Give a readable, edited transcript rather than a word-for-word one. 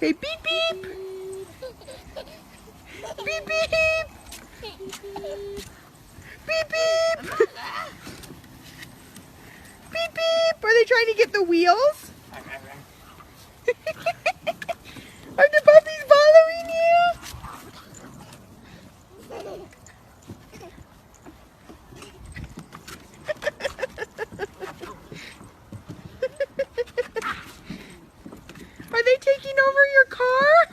Hey, beep beep! Beep beep! Beep beep! Beep beep! Are they trying to get the wheels? Are the puppies following you? Are they taking over your car?